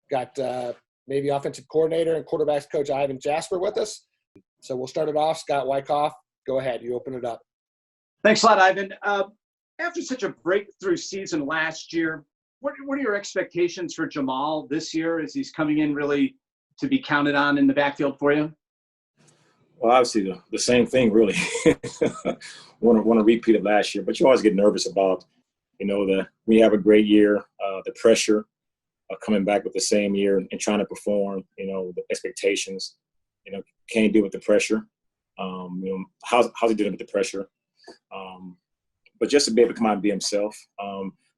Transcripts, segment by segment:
Got Navy offensive coordinator and quarterbacks coach Ivin Jasper with us. So we'll start it off. Scott Wyckoff, go ahead. You open it up. Thanks a lot, Ivan. After such a breakthrough season last year, what are your expectations for Jamal this year as he's coming in really to be counted on in the backfield for you? Well, obviously the same thing, really. want to repeat of last year, but you always get nervous about, when you have a great year, the pressure coming back with the same year and trying to perform, the expectations, can't deal with the pressure. How's he dealing with the pressure? But just to be able to come out and be himself.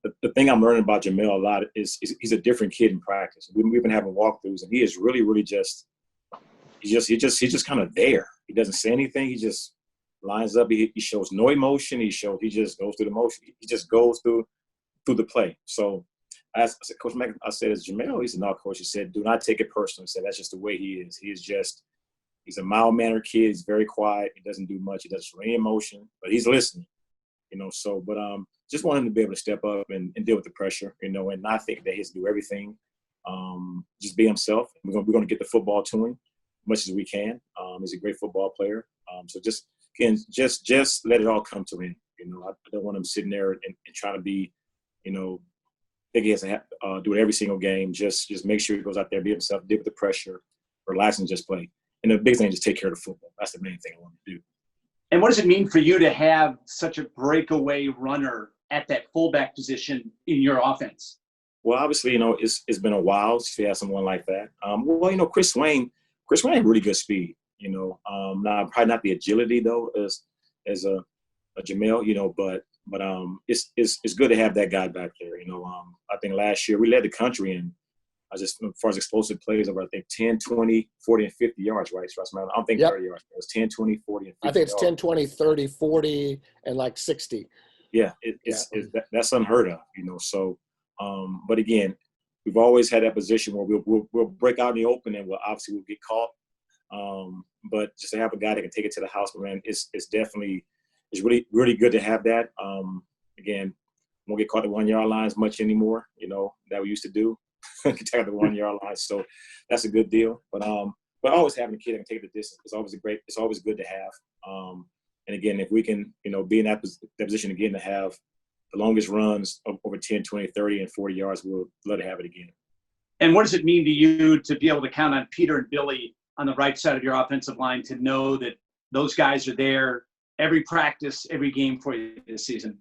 The thing I'm learning about Jamel a lot is he's a different kid in practice. We've been having walkthroughs, and he is really, really he's just kind of there. He doesn't say anything. He just lines up. He shows no emotion. He just goes through the motion. He just goes through the play. So I said, Coach Mack, I said, is Jamel? He said, no, Coach. He said, do not take it personally. He said, that's just the way he is. He's a mild-mannered kid. He's very quiet. He doesn't do much. He doesn't show any emotion, but he's listening. Just want him to be able to step up and deal with the pressure, and not think that he has to do everything. Just be himself. We're going to get the football to him as much as we can. He's a great football player. So just let it all come to him. I don't want him sitting there and trying to be, think he has to do it every single game. Just make sure he goes out there, be himself, deal with the pressure, relax, and just play. And the big thing is just take care of the football. That's the main thing I want to do. And what does it mean for you to have such a breakaway runner at that fullback position in your offense? Well, obviously, it's been a while since we had someone like that. Chris Wayne had really good speed. Now probably not the agility though as a Jamel. But it's good to have that guy back there. I think last year we led the country in as far as explosive plays over, I think, 10, 20, 40, and 50 yards, right? So I don't think 30 yards. It was 10, 20, 40, and 50 I think it's yards. 10, 20, 30, 40, and like 60. Yeah, that's unheard of, So, but again, we've always had that position where we'll break out in the open and we'll get caught. But just to have a guy that can take it to the house, man, it's really, really good to have that. Again, won't get caught at the 1 yard lines much anymore, that we used to do. Take out the 1 yard line, so that's a good deal. But always having a kid that can take the distance is always it's always good to have. And again, if we can, be in that position again to have the longest runs of over 10, 20, 30, and 40 yards, we'll love to have it again. And what does it mean to you to be able to count on Peter and Billy on the right side of your offensive line to know that those guys are there every practice, every game for you this season?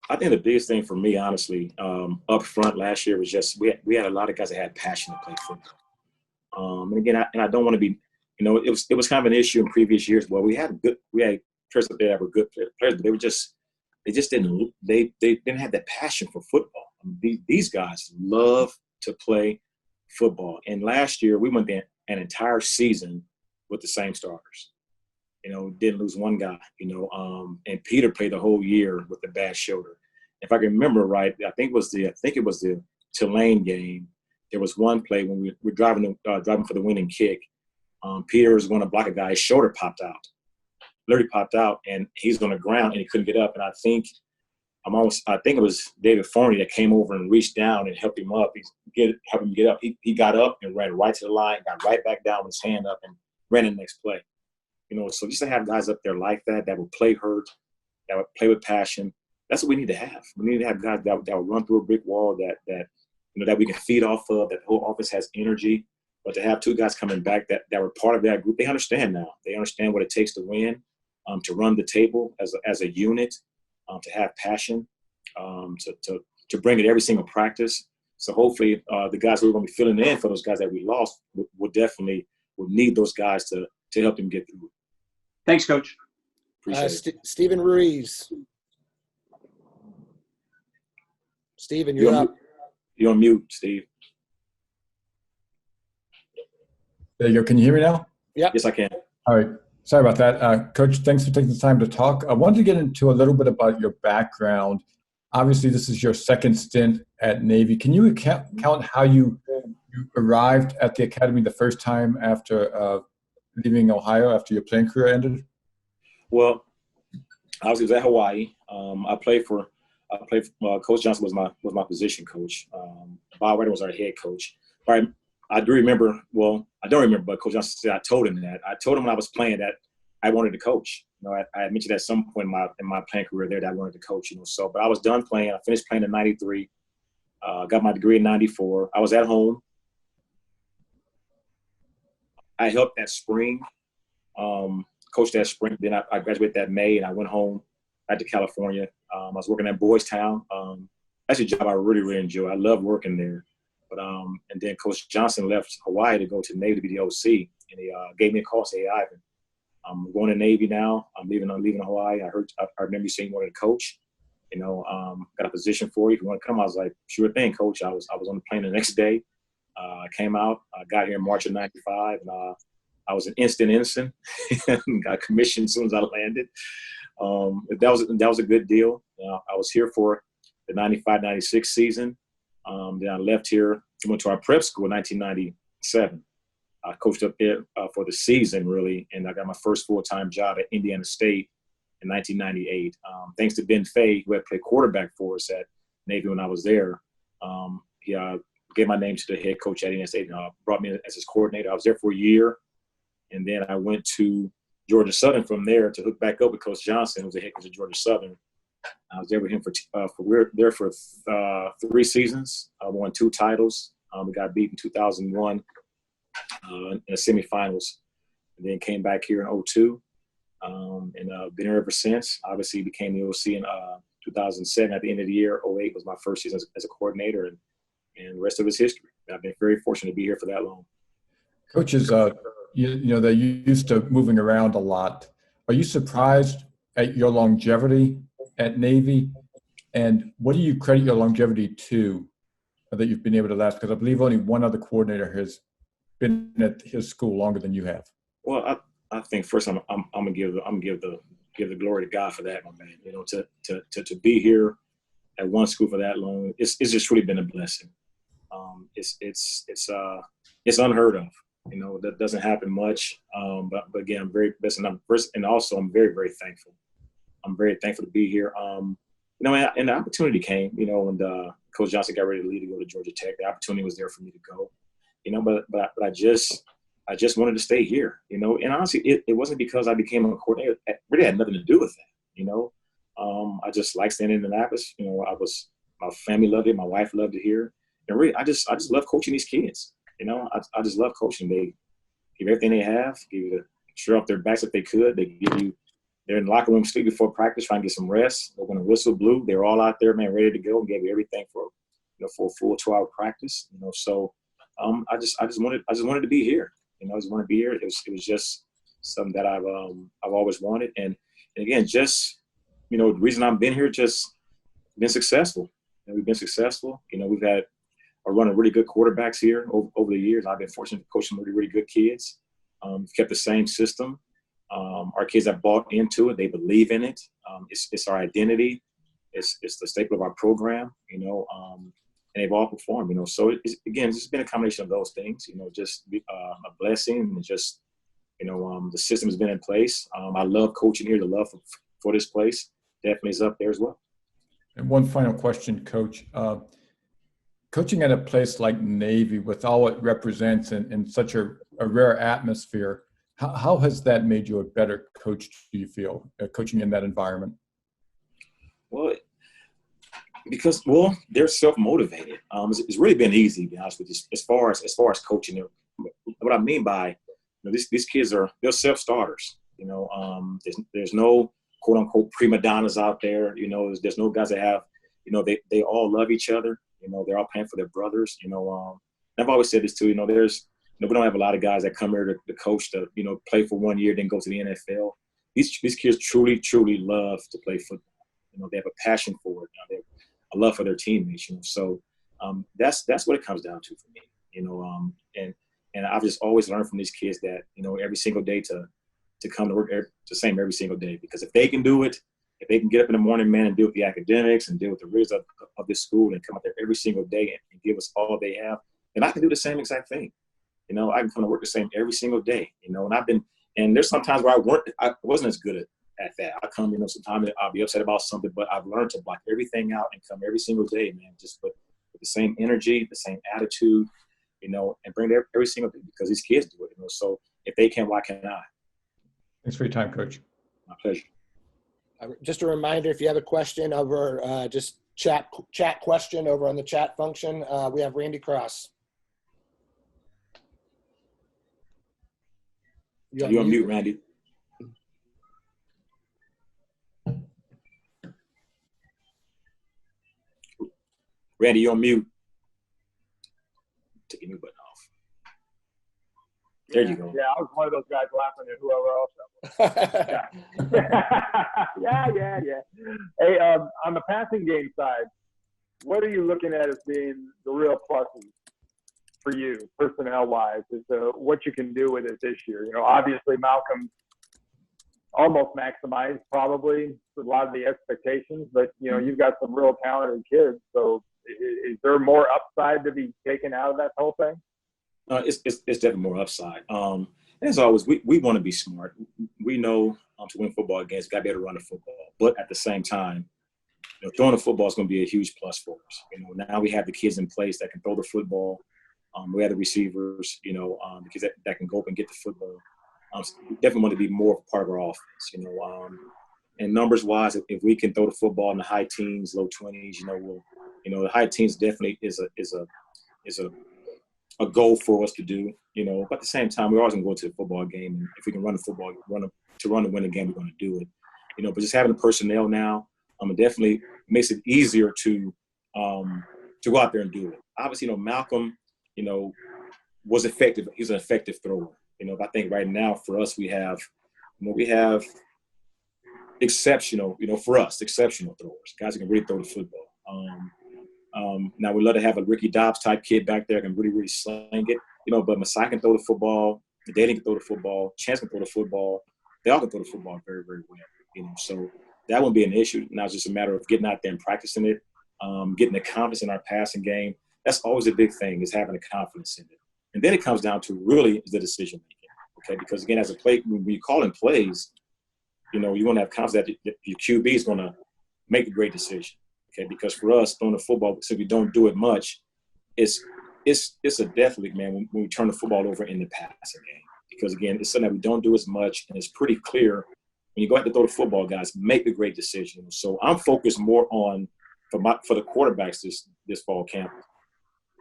I think the biggest thing for me, honestly, up front last year was just we had a lot of guys that had passion to play football. And again, I don't want to be, it was kind of an issue in previous years. Well, we had players up there that were good players, but they just didn't have that passion for football. These guys love to play football. And last year we went an entire season with the same starters. Didn't lose one guy, and Peter played the whole year with a bad shoulder. If I can remember right, I think it was the Tulane game. There was one play when we were driving for the winning kick. Peter was going to block a guy. His shoulder literally popped out, and he's on the ground, and he couldn't get up. And I think it was David Forney that came over and reached down and helped him up. Helped him get up. He got up and ran right to the line, got right back down with his hand up, and ran the next play. So just to have guys up there like that will play hurt, that would play with passion, that's what we need to have. We need to have guys that will run through a brick wall that we can feed off of, that the whole offense has energy. But to have two guys coming back that were part of that group, they understand now. They understand what it takes to win, to run the table as a unit, to have passion, to bring it every single practice. So hopefully the guys who are going to be filling in for those guys that we lost will definitely need those guys to help them get through. Thanks, Coach. Appreciate it. Stephen Ruiz. Stephen, you're up. You're on mute, Steve. There you go. Can you hear me now? Yep. Yes, I can. All right. Sorry about that. Coach, thanks for taking the time to talk. I wanted to get into a little bit about your background. Obviously, this is your second stint at Navy. Can you count how you arrived at the academy the first time after leaving Ohio, after your playing career ended? Well, I was at Hawaii. I played for Coach Johnson was my position coach. Bob Redden was our head coach. I do remember. Well, I don't remember, but Coach Johnson said I told him that. I told him when I was playing that I wanted to coach. I mentioned at some point in my playing career there that I wanted to coach. So, but I was done playing. I finished playing in '93. Got my degree in '94. I was at home. I helped that spring, coached that spring. Then I graduated that May, and I went home back to California. I was working at Boys Town. That's a job I really, really enjoy. I love working there. But and then Coach Johnson left Hawaii to go to the Navy to be the OC, and he gave me a call, say, "Hey, Ivin, I'm going to Navy now. I'm leaving Hawaii. I remember you saying you wanted to coach. Got a position for you. If you want to come," I was like, "Sure thing, Coach." I was on the plane the next day. I came out. I got here in March of '95, and I was an instant ensign. Got commissioned as soon as I landed. That was a good deal. I was here for the '95-'96 season. Then I left here, went to our prep school in 1997. I coached up there for the season, really, and I got my first full-time job at Indiana State in 1998. Thanks to Ben Fay, who had played quarterback for us at Navy when I was there. He gave my name to the head coach at Indiana State and brought me as his coordinator. I was there for a year, and then I went to Georgia Southern from there to hook back up with Coach Johnson, who was the head coach of Georgia Southern. I was there with him for 3 seasons. I won 2 titles. We got beat in 2001 in the semifinals, and then came back here in '02, and been here ever since. Obviously, became the OC in 2007 at the end of the year. '08 was my first season as a coordinator, and the rest of it's history. I've been very fortunate to be here for that long. Coaches, they're used to moving around a lot. Are you surprised at your longevity at Navy? And what do you credit your longevity to that you've been able to last? Because I believe only one other coordinator has been at his school longer than you have. Well, I think first I'm gonna give the glory to God for that, my man. To be here at one school for that long, it's just really been a blessing. It's unheard of. That doesn't happen much. But again, I'm very blessed, and I'm very, very thankful. I'm very thankful to be here. And the opportunity came, when Coach Johnson got ready to leave to go to Georgia Tech. The opportunity was there for me to go, but I just wanted to stay here, and honestly, it wasn't because I became a coordinator. It really had nothing to do with that, I just like staying in Indianapolis. My family loved it. My wife loved it here. And really, I just love coaching these kids. I just love coaching. They give everything they have, give you the shirt off their backs if they could. They give you, they're in the locker room sleep before practice, trying to get some rest. But when the whistle blew, they're all out there, man, ready to go, and gave you everything for a full 2-hour practice. So I just wanted to be here. I just wanted to be here. It was just something that I've always wanted. And again, just the reason I've been here, just been successful. We've been successful. We've had a run of really good quarterbacks here over the years. I've been fortunate to coach some really, really good kids. Kept the same system. Our kids have bought into it. They believe in it. It's our identity. It's the staple of our program, and they've all performed, So it's been a combination of those things, just a blessing, and just, the system has been in place. I love coaching here. The love for this place definitely is up there as well. And one final question, Coach. Coaching at a place like Navy, with all it represents in such a rare atmosphere, how has that made you a better coach, do you feel, coaching in that environment? Well, because they're self-motivated. It's really been easy, to be honest with you, as far as coaching. What I mean by, these kids they're self-starters. There's no quote unquote prima donnas out there. There's no guys that have, they all love each other. They're all playing for their brothers. I've always said this too. We don't have a lot of guys that come here to coach, to play for 1 year, then go to the NFL. These kids truly, truly love to play football. They have a passion for it. They have a love for their teammates. So that's what it comes down to for me. And I've just always learned from these kids that every single day to come to work the same every single day, because if they can do it, if they can get up in the morning, man, and deal with the academics and deal with the risks of this school and come out there every single day and give us all they have, then I can do the same exact thing. I can come to work the same every single day, and there's sometimes where I wasn't as good at that. I come, sometimes I'll be upset about something, but I've learned to block everything out and come every single day, man, just with the same energy, the same attitude, and bring it every single day because these kids do it, So if they can, why can't I? Thanks for your time, Coach. My pleasure. Just a reminder, if you have a question over, just chat question over on the chat function. We have Randy Cross. You're on mute, Randy. Randy, you're on mute. Take your mute button off. There you go. Yeah, I was one of those guys laughing at whoever else that was. Yeah. Hey, on the passing game side, what are you looking at as being the real pluses for you, personnel-wise, as to what you can do with it this year? Obviously Malcolm almost maximized probably with a lot of the expectations, but you've got some real talented kids. So is there more upside to be taken out of that whole thing? It's definitely more upside. As always, we want to be smart. We know to win football games, got to be able to run the football. But at the same time, throwing the football is going to be a huge plus for us. Now we have the kids in place that can throw the football. We have the receivers, the kids that can go up and get the football. We definitely want to be more part of our offense, And numbers-wise, if we can throw the football in the high teens, low 20s, the high teens definitely is a goal for us to do, But at the same time, we're always going to go to the football game, and if we can run the football, to win the game, we're going to do it, But just having the personnel now, it definitely makes it easier to go out there and do it. Obviously, Malcolm, was effective. He's an effective thrower. I think right now for us, we have exceptional, for us, exceptional throwers, guys who can really throw the football. Now we'd love to have a Ricky Dobbs type kid back there can really, really sling it, but Masai can throw the football, Daden can throw the football, Chance can throw the football. They all can throw the football very, very well, So that wouldn't be an issue. Now it's just a matter of getting out there and practicing it, getting the confidence in our passing game. That's always a big thing, is having the confidence in it. And then it comes down to really the decision making, okay? Because again, as a play, when you call in plays, you want to have confidence that your QB is going to make a great decision, okay? Because for us, throwing the football, since we don't do it much, it's a death league, man, when we turn the football over in the passing game. Because again, it's something that we don't do as much, and it's pretty clear when you go out to throw the football, guys, make the great decision. So I'm focused more on for the quarterbacks this fall camp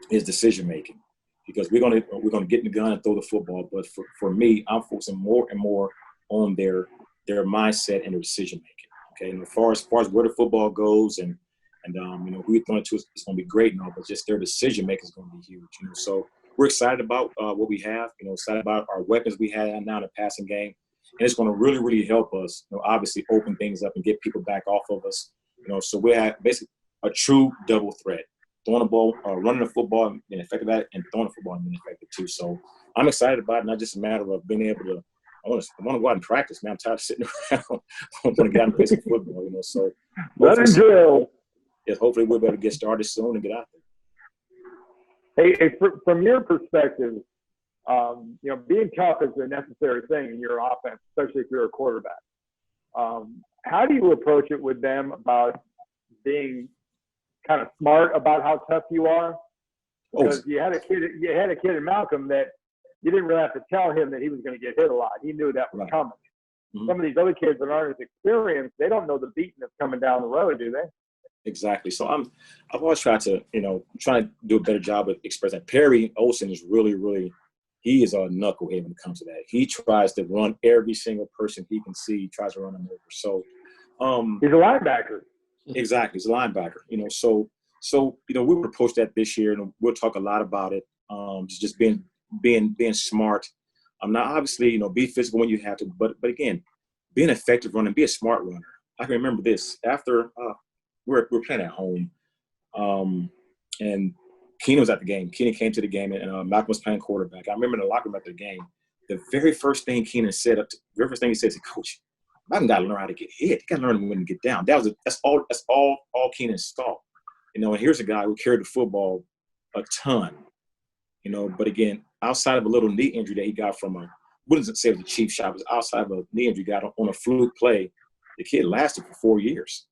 is decision making. Because we're gonna get in the gun and throw the football, but for me, I'm focusing more and more on their mindset and their decision making. Okay, and as far as where the football goes and who we're throwing it to, it's going to be great and all, but just their decision making is going to be huge. So we're excited about what we have. Excited about our weapons we have now in the passing game, and it's going to really, really help us. Obviously open things up and get people back off of us. So we have basically a true double threat. Throwing the ball, running the football, and being effective at it, and throwing the football and being effective too. So I'm excited about it. Not just a matter of being able to. I want to go out and practice, man. I'm tired of sitting around. I want to get out and play some football, So hopefully we'll be able to get started soon and get out there. Hey, from your perspective, being tough is a necessary thing in your offense, especially if you're a quarterback. How do you approach it with them about being kind of smart about how tough you are? Because you had a kid in Malcolm that you didn't really have to tell him that he was going to get hit a lot. He knew that was coming. Mm-hmm. Some of these other kids that aren't as experienced, they don't know the beating that's coming down the road, do they? Exactly. So I've always tried to, try to do a better job of expressing. Perry Olsen is really, really, he is a knucklehead when it comes to that. He tries to run every single person he can see. He tries to run them over. So he's a linebacker. Exactly. He's a linebacker, So we would approach that this year, and we'll talk a lot about it. Just being smart. Now, obviously, be physical when you have to, but again, being effective running, be a smart runner. I can remember this after we're playing at home, and Keenan was at the game. Keenan came to the game, and Malcolm was playing quarterback. I remember in the locker room after the game, the very first thing Keenan said, he said to Coach, Malcolm got to learn how to get hit. He got to learn when to get down. That's all Keenan saw. And here's a guy who carried the football a ton. But again, outside of a little knee injury that he got from wouldn't say it was a cheap shot, but outside of a knee injury he got on a fluke play, the kid lasted for 4 years,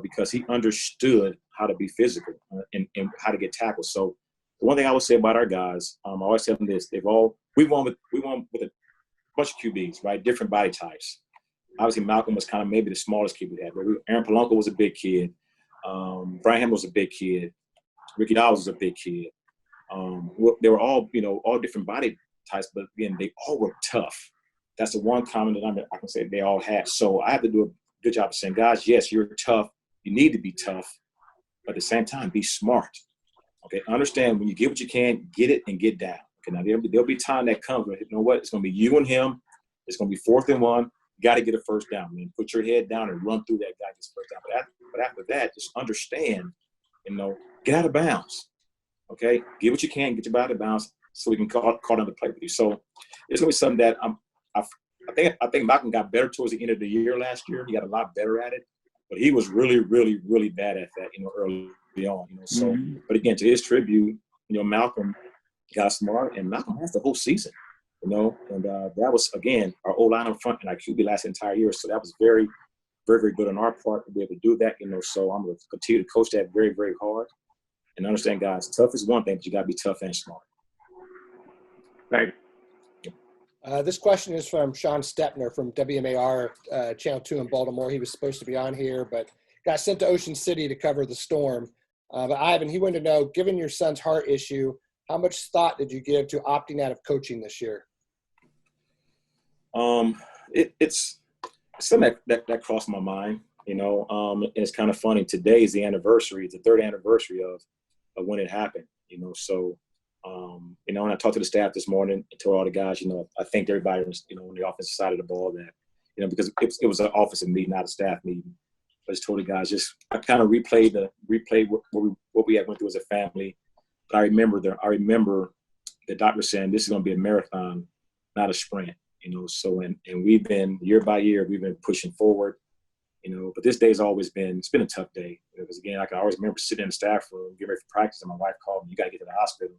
because he understood how to be physical and how to get tackled. So the one thing I would say about our guys, I always tell them this: we won with a bunch of QBs, right? Different body types. Obviously, Malcolm was kind of maybe the smallest kid we had. But Aaron Polanco was a big kid. Brian Hamill was a big kid. Ricky Dawes was a big kid. They were all, all different body types, but again, they all were tough. That's the one comment that I can say they all had. So I have to do a good job of saying, guys, yes, you're tough. You need to be tough, but at the same time, be smart. Okay, understand when you get what you can, get it and get down. Okay, now there'll be time that comes where, you know what, it's going to be you and him. It's going to be 4th and 1. You got to get a first down, man. Put your head down and run through that guy gets first down. But after that, just understand, get out of bounds. Okay, get what you can, get your body out of bounds so we can call another play with you. So it's going to be something that I think Malcolm got better towards the end of the year last year. He got a lot better at it, but he was really, really, really bad at that, early on. So, but again, to his tribute, Malcolm got smart, and Malcolm has the whole season. And that was, again, our O-line up front and our QB last entire year. So that was very, very, very good on our part to be able to do that. So I'm going to continue to coach that very, very hard and understand, guys, tough is one thing, but you got to be tough and smart. Thanks. This question is from Sean Stepner from WMAR Channel 2 in Baltimore. He was supposed to be on here, but got sent to Ocean City to cover the storm. But Ivan, he wanted to know, given your son's heart issue, how much thought did you give to opting out of coaching this year? It's something that crossed my mind, and it's kind of funny. Today is the anniversary. It's the 3rd anniversary of when it happened, so when I talked to the staff this morning and told all the guys, I thanked everybody, on the offensive side of the ball that, because it was an offensive meeting, not a staff meeting. I just told the guys, I kind of replayed what we had went through as a family. But I remember the doctor saying this is going to be a marathon, not a sprint, So and we've been year by year, we've been pushing forward, But this day's always been a tough day because again, I can always remember sitting in the staff room, getting ready for practice, and my wife called me, "You got to get to the hospital."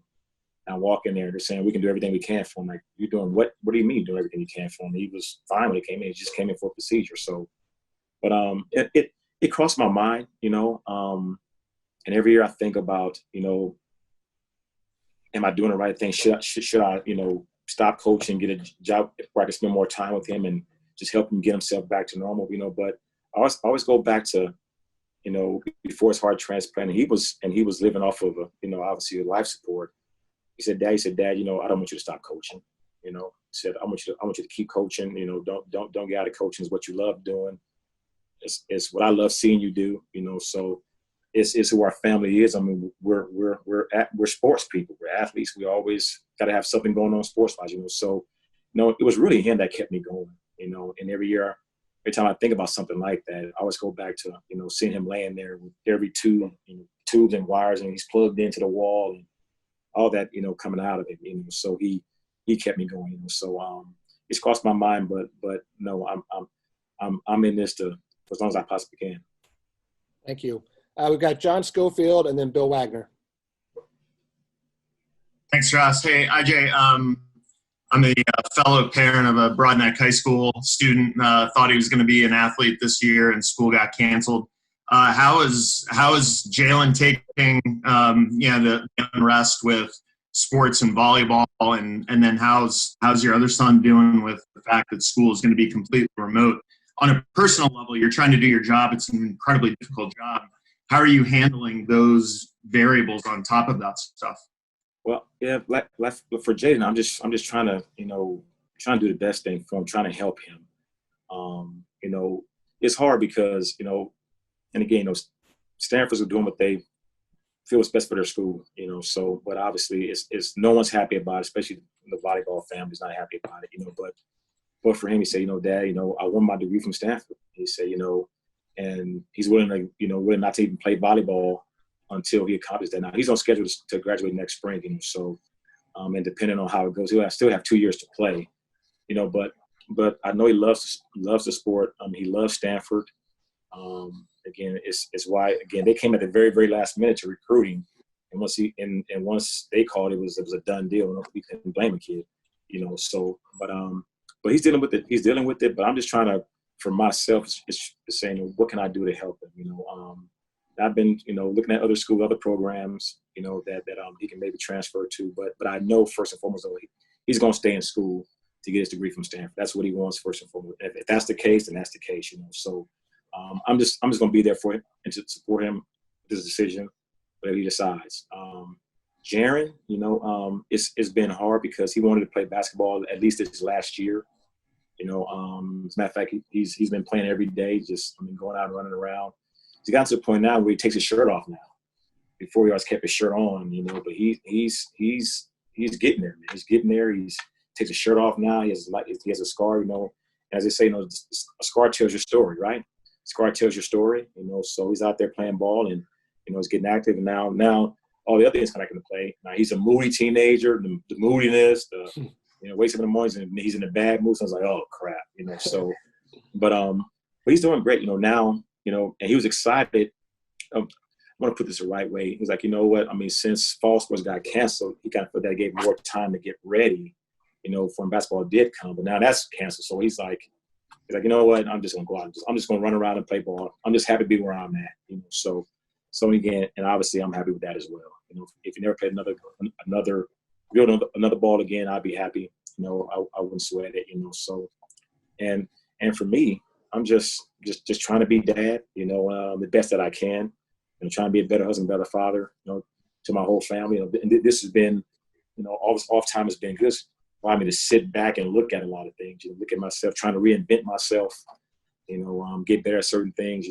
And I walk in there, they're saying we can do everything we can for him. Like, you're doing what? What do you mean doing everything you can for him? He was fine when he came in. He just came in for a procedure. So, but it crossed my mind, and every year I think about, am I doing the right thing? Should I, stop coaching, get a job where I can spend more time with him and just help him get himself back to normal, But I always go back to, before his heart transplant, and he was living off of obviously life support. He said, Dad, I don't want you to stop coaching. He said, I want you to keep coaching. Don't get out of coaching. It's what you love doing. It's what I love seeing you do. So it's who our family is. I mean, we're sports people. We're athletes. We always got to have something going on sports-wise. So, it was really him that kept me going. And every time I think about something like that, I always go back to seeing him laying there with every tube, tubes and wires, and he's plugged into the wall and all that, coming out of it. So he kept me going. So it's crossed my mind, but no, I'm in this for as long as I possibly can. Thank you. We've got John Schofield and then Bill Wagner. Thanks, Ross. Hey, IJ, I'm a fellow parent of a Broadneck High School student. Thought he was going to be an athlete this year, and school got canceled. How is Jalen taking the unrest with sports and volleyball, and then how's your other son doing with the fact that school is going to be completely remote? On a personal level, you're trying to do your job. It's an incredibly difficult job. How are you handling those variables on top of that stuff? Well, yeah, like for Jaden, I'm just trying to do the best thing for him, trying to help him. It's hard because and again, Stanford's are doing what they feel is best for their school. So, but obviously, it's no one's happy about it, especially the volleyball family's not happy about it. But for him, he said, Dad, I won my degree from Stanford. He said, and he's willing to, willing not to even play volleyball until he accomplishes that. Now he's on schedule to graduate next spring, so, and depending on how it goes, he'll still have 2 years to play, but I know he loves the sport. He loves Stanford. Again, it's why, again, they came at the very, very last minute to recruiting. And once they called, it was a done deal. We couldn't blame a kid, so, but he's dealing with it. But I'm just trying to, for myself, it's saying, what can I do to help him? I've been, looking at other schools, other programs, that he can maybe transfer to. But I know first and foremost, though, he's going to stay in school to get his degree from Stanford. That's what he wants first and foremost. If that's the case, then that's the case, So I'm just going to be there for him and to support him with his decision, whatever he decides. Jaron, it's been hard because he wanted to play basketball at least this last year. As a matter of fact, he's been playing every day, going out and running around. He got to the point now where he takes his shirt off now. Before he always kept his shirt on, but he's getting there, man. He's getting there. He's takes his shirt off now. He has a scar, As they say, a scar tells your story, right? Scar tells your story, So he's out there playing ball and he's getting active. And now all the other things connecting to play. Now he's a moody teenager. The moodiness, wakes up in the mornings and he's in a bad mood. So I was like, oh crap, So, but he's doing great, now. And he was excited. I want to put this the right way. He was like, you know what? Since fall sports got canceled, he kind of felt that gave more time to get ready, for when basketball did come. But now that's canceled. So he's like, you know what? I'm just going to go out. I'm just going to run around and play ball. I'm just happy to be where I'm at, So again, and obviously I'm happy with that as well. If you never played another ball again, I'd be happy. I wouldn't sweat it, So, and for me, I'm just trying to be dad, the best that I can, and trying to be a better husband, better father, to my whole family. And this has been, all this off time has been good. Allowed me to sit back and look at a lot of things, look at myself, trying to reinvent myself, get better at certain things,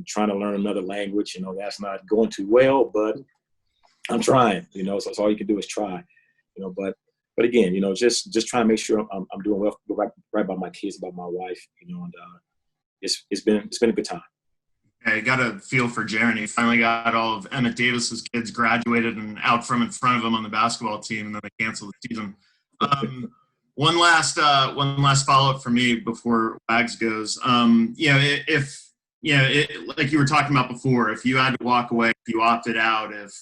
trying to learn another language, that's not going too well, but I'm trying, so all you can do is try, but again, just trying to make sure I'm doing well right by my kids, by my wife, and it's been a good time. I got a feel for Jaron. He finally got all of Emmett Davis's kids graduated and out from in front of him on the basketball team, and then they canceled the season. One last follow-up for me before Wags goes. If like you were talking about before, if you had to walk away, if you opted out, if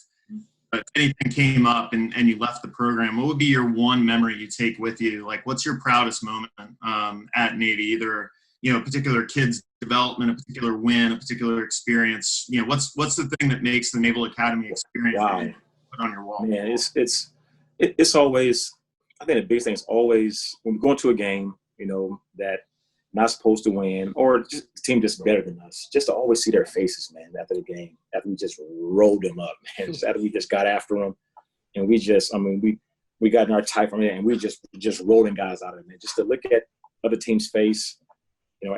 anything came up and you left the program, what would be your one memory you take with you? Like, what's your proudest moment at Navy? Either a particular kid's development, a particular win, a particular experience. What's the thing that makes the Naval Academy experience put on your wall? Man, it's always. I think the biggest thing is always when we go into a game, that not supposed to win, or just the team just better than us, just to always see their faces, man, after the game, after we just rolled them up, man, just after we just got after them, and we just, we got in our tight from it, and we just rolling guys out of it, man, just to look at other team's face,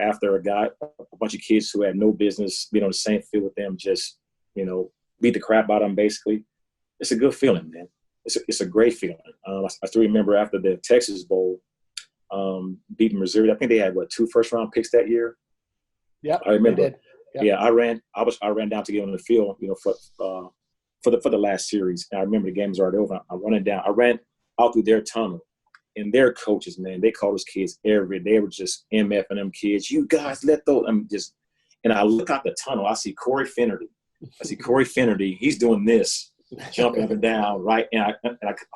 after a bunch of kids who had no business being on the same field with them, just, beat the crap out of them, basically. It's a good feeling, man. It's a great feeling. I still remember after the Texas Bowl, beating Missouri. I think they had 2 first-round picks that year. Yeah, I remember. Yep. Yeah, I ran down to get on the field, for the last series. And I remember the game was already over. I ran out through their tunnel, and their coaches, man, they called those kids they were just MFing them kids. You guys let those. And I look out the tunnel. I see Corey Finnerty. He's doing this, jumping up and down, right? And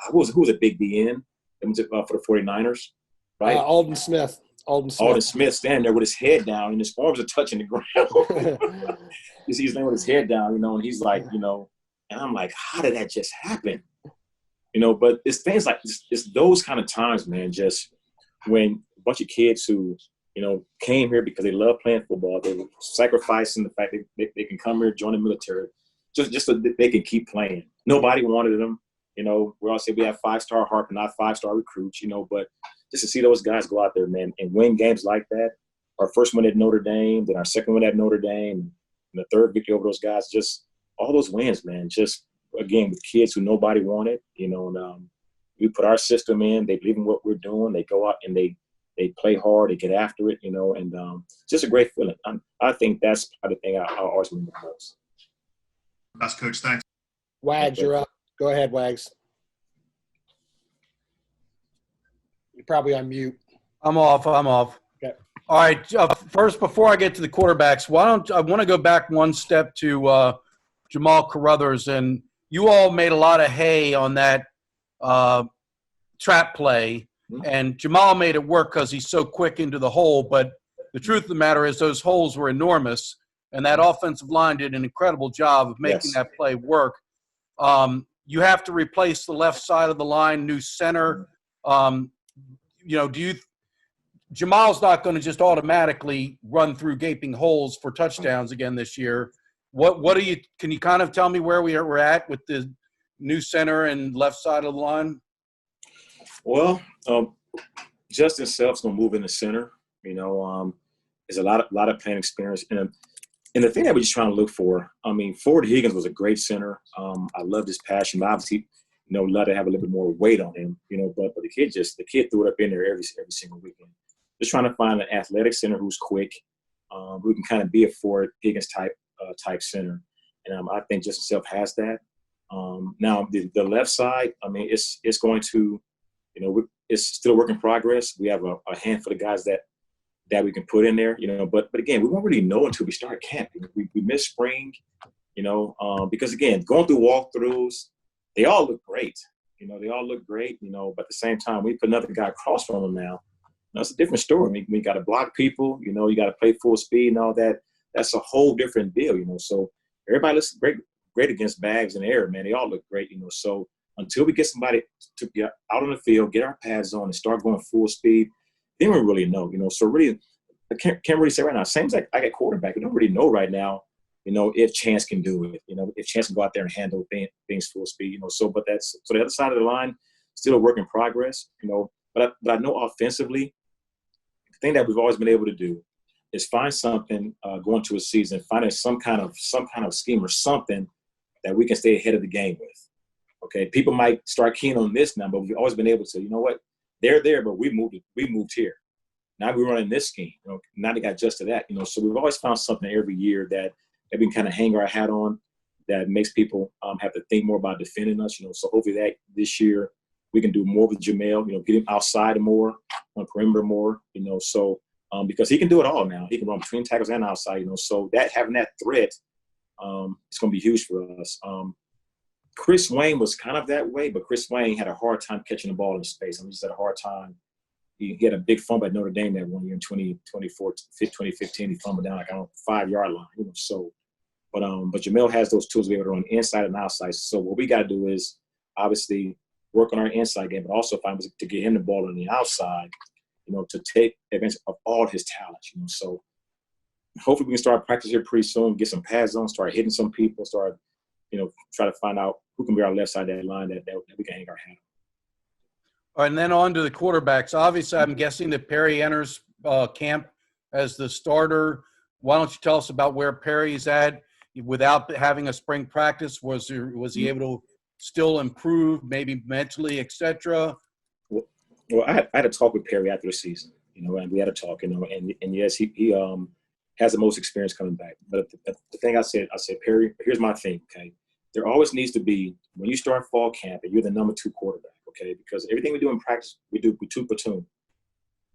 who was a big DN? It was for the 49ers, right? Alden Smith. Alden Smith standing there with his head down, and his arms are touching the ground. You see his name with his head down, and he's like, and I'm like, how did that just happen? But it's things like it's those kind of times, man, just when a bunch of kids who, came here because they love playing football, they were sacrificing the fact that they can come here, join the military, just so that they can keep playing. Nobody wanted them. We all say we have 5-star Harper, not 5-star recruits, but just to see those guys go out there, man, and win games like that. Our first one at Notre Dame, then our second one at Notre Dame, and the third victory over those guys, just all those wins, man, just, again, with kids who nobody wanted, and we put our system in, they believe in what we're doing, they go out and they play hard, they get after it, and just a great feeling. I think that's probably the thing I always remember most. Best coach, thanks. Wags, you're up. Go ahead, Wags. You're probably on mute. I'm off. Okay. All right. First, before I get to the quarterbacks, I want to go back one step to Jamal Carruthers, and you all made a lot of hay on that trap play, and Jamal made it work because he's so quick into the hole. But the truth of the matter is those holes were enormous, and that offensive line did an incredible job of making Yes. that play work. You have to replace the left side of the line, new center. Jamal's not going to just automatically run through gaping holes for touchdowns again this year. Can you kind of tell me where we're at with the new center and left side of the line? Well, Justin Self's going to move in the center. There's a lot of playing experience. And the thing that we're just trying to look for, Ford Higgins was a great center. I loved his passion. Obviously, love to have a little bit more weight on him, but the kid threw it up in there every single weekend. Just trying to find an athletic center who's quick, who can kind of be a Ford Higgins type center. And I think Justin Self has that. Now the left side, it's going to, it's still a work in progress. We have a handful of guys that we can put in there, but again, we won't really know until we start camp. We miss spring, because again, going through walkthroughs, they all look great. They all look great, but at the same time, we put another guy across from them now. It's a different story. We got to block people, you got to play full speed and all that. That's a whole different deal, So everybody looks great against bags in the air, man. They all look great, So until we get somebody to get out on the field, get our pads on, and start going full speed, then we really know, So really, I can't really say right now. Same as I got quarterback. We don't really know right now, if Chance can do it. If Chance can go out there and handle things full speed. So the other side of the line, still a work in progress. But I know offensively, the thing that we've always been able to do is find something going to a season, finding some kind of scheme or something that we can stay ahead of the game with. Okay, people might start keen on this now, but we've always been able to. You know what? They're there, but we moved here. Now we're running this scheme. Now they got adjusted to that. So we've always found something every year that we can kind of hang our hat on that makes people have to think more about defending us. So hopefully that this year we can do more with Jamel. Get him outside more, on perimeter more. So because he can do it all now. He can run between tackles and outside. So that having that threat, it's going to be huge for us. Chris Wayne was kind of that way, but Chris Wayne had a hard time catching the ball in space. He just had a hard time. He had a big fumble at Notre Dame that 1 year in 2015. He fumbled down like on the 5-yard line. But Jamel has those tools to be able to run inside and outside. So what we got to do is obviously work on our inside game, but also find ways to get him the ball on the outside, to take advantage of all his talents. So hopefully we can start practice here pretty soon, get some pads on, start hitting some people, start, try to find out who can be our left side of that line that we can hang our hat on. All right, and then on to the quarterbacks. Obviously, I'm guessing that Perry enters camp as the starter. Why don't you tell us about where Perry's at without having a spring practice? Was he able to still improve, maybe mentally, etc.? Well, I had a talk with Perry after the season, and we had a talk, and yes, he has the most experience coming back. But the thing I said, Perry, here's my thing, okay? There always needs to be, when you start fall camp and you're the number 2 quarterback, okay? Because everything we do in practice, we do with 2 platoon,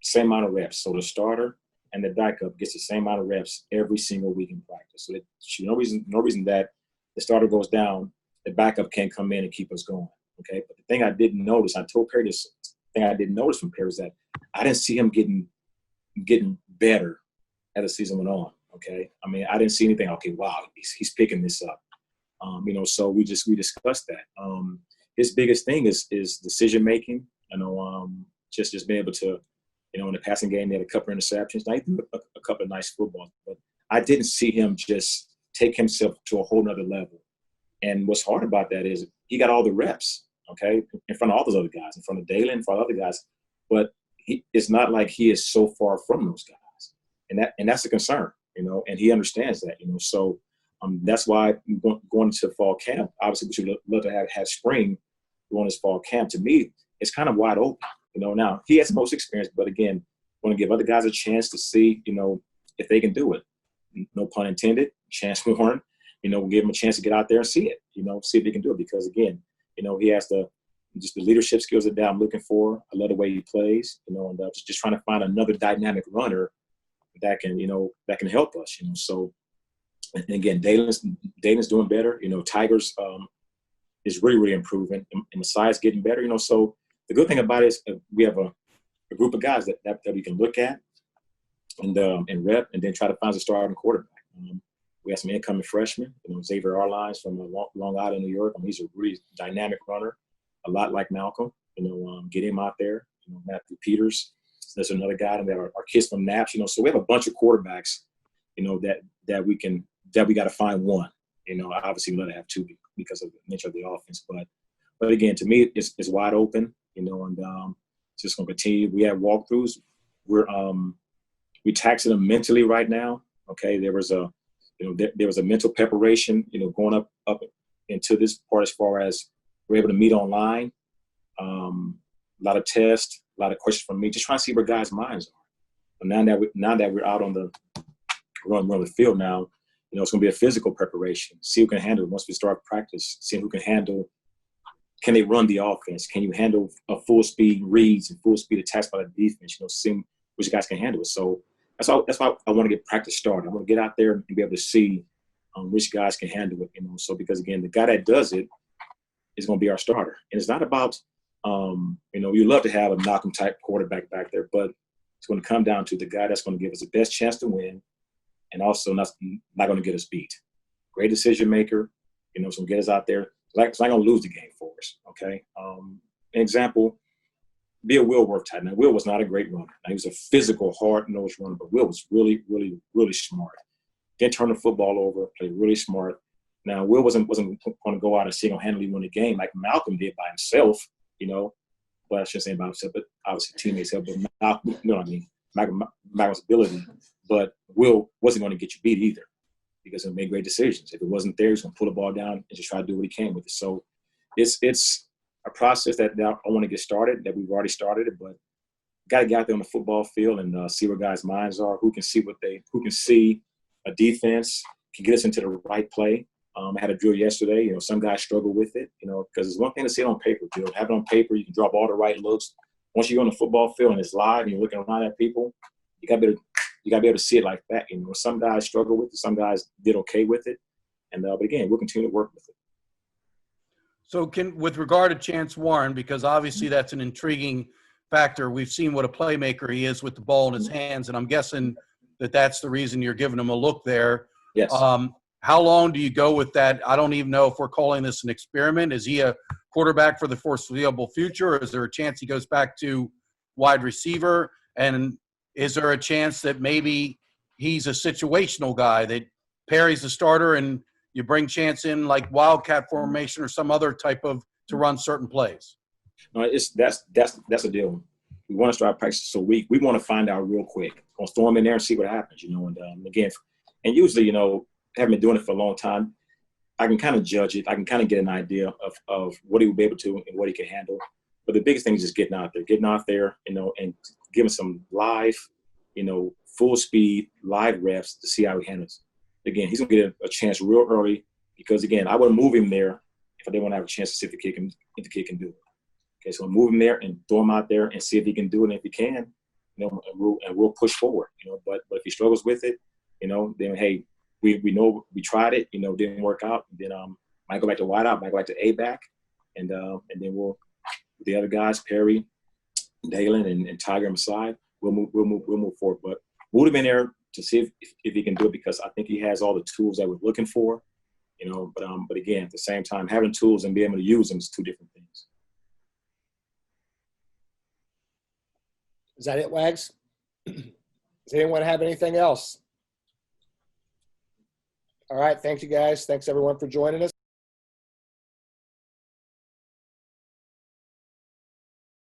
same amount of reps. So the starter and the backup gets the same amount of reps every single week in practice. So no reason that the starter goes down, the backup can't come in and keep us going, okay? But the thing I didn't notice, I told Perry this thing I didn't notice from Perry is that I didn't see him getting better as the season went on, okay? I didn't see anything, okay, wow, he's picking this up. So we discussed that. His biggest thing is decision making. Just being able to, in the passing game, he had a couple of interceptions. Now he threw a couple of nice footballs, but I didn't see him just take himself to a whole nother level. And what's hard about that is he got all the reps, okay, in front of all those other guys, in front of Dalen, in front of other guys, but it's not like he is so far from those guys, and that's a concern, and he understands that, So that's why going into fall camp, obviously we should love to have spring going this fall camp. To me, it's kind of wide open. Now he has the most experience, but again, want to give other guys a chance to see, if they can do it. No pun intended. Chance Warren, we'll give him a chance to get out there and see it. See if he can do it, because again, he has just the leadership skills that I'm looking for. I love the way he plays, and just trying to find another dynamic runner that can help us. So. And again, Dalen's doing better. Tigers is really, really improving, and Messiah's getting better. So the good thing about it is we have a group of guys that we can look at and rep, and then try to find a starting quarterback. We have some incoming freshmen, Xavier Arlines from Long Island, New York. He's a really dynamic runner, a lot like Malcolm. Get him out there. Matthew Peters. There's another guy, and we have our kids from Naps. So we have a bunch of quarterbacks, that we got to find one. Obviously we let it have two because of the nature of the offense. But again, to me, it's wide open. And it's just going to continue. We have walkthroughs. We taxing them mentally right now. Okay, there was a mental preparation. Going up into this part as far as we're able to meet online. A lot of tests, a lot of questions from me, just trying to see where guys' minds are. But now that we're out on the run the field now, it's going to be a physical preparation. See who can handle it once we start practice. See who can handle. Can they run the offense? Can you handle a full speed reads and full speed attacks by the defense? See which guys can handle it. So that's why I want to get practice started. I want to get out there and be able to see which guys can handle it. So because again, the guy that does it is going to be our starter. And it's not about you love to have a Malcolm type quarterback back there, but it's going to come down to the guy that's going to give us the best chance to win, and also not going to get us beat. Great decision maker. It's going to get us out there. It's not going to lose the game for us. Okay. An example. Be a Will Worth type. Now, Will was not a great runner. Now, he was a physical, hard-nosed runner, but Will was really, really, really smart. Didn't turn the football over, played really smart. Now, Will wasn't going to go out and single-handedly win the game like Malcolm did by himself, But I shouldn't say by himself, but obviously teammates helped. But Malcolm, what I mean? Malcolm's ability. But Will wasn't going to get you beat either because he made great decisions. If it wasn't there, he's going to pull the ball down and just try to do what he can with it. So it's a process that I want to get started, that we've already started it, but got to get out there on the football field and see where guys' minds are, who can see a defense, can get us into the right play. I had a drill yesterday. Some guys struggle with it, because it's one thing to see it on paper, Bill. Have it on paper, you can drop all the right looks. Once you go on the football field and it's live and you're looking around at people, you got to be able to see it like that. Some guys struggle with it, some guys did okay with it, and but again, we'll continue to work with it. So with regard to Chance Warren, because obviously that's an intriguing factor. We've seen what a playmaker he is with the ball in his hands, and I'm guessing that's the reason you're giving him a look there. Yes. How long do you go with that? I don't even know if we're calling this an experiment. Is he a quarterback for the foreseeable future, or is there a chance he goes back to wide receiver? And is there a chance that maybe he's a situational guy, that Perry's the starter and you bring Chance in like wildcat formation or some other type of to run certain plays? No, that's a deal. We want to start practice, so we want to find out real quick. We'll throw him in there and see what happens, And again, and usually, having been doing it for a long time, I can kind of judge it. I can kind of get an idea of what he will be able to and what he can handle. But the biggest thing is just getting out there, and giving some live, full speed live reps to see how he handles. Again, he's going to get a chance real early because, again, I wouldn't move him there if I didn't want to have a chance to see if the kid can do it. Okay, so move him there and throw him out there and see if he can do it. And if he can, and we'll push forward. But if he struggles with it, then hey, we know we tried it. Didn't work out. Then might go back to wide out, might go back to A back, and then we'll the other guys, Perry, Dalen, and Tiger on the side. We'll move forward. But move him in there to see if he can do it, because I think he has all the tools that we're looking for. But again, at the same time, having tools and being able to use them is two different things. Is that it, Wags? Does anyone have anything else? All right. Thank you, guys. Thanks, everyone, for joining us.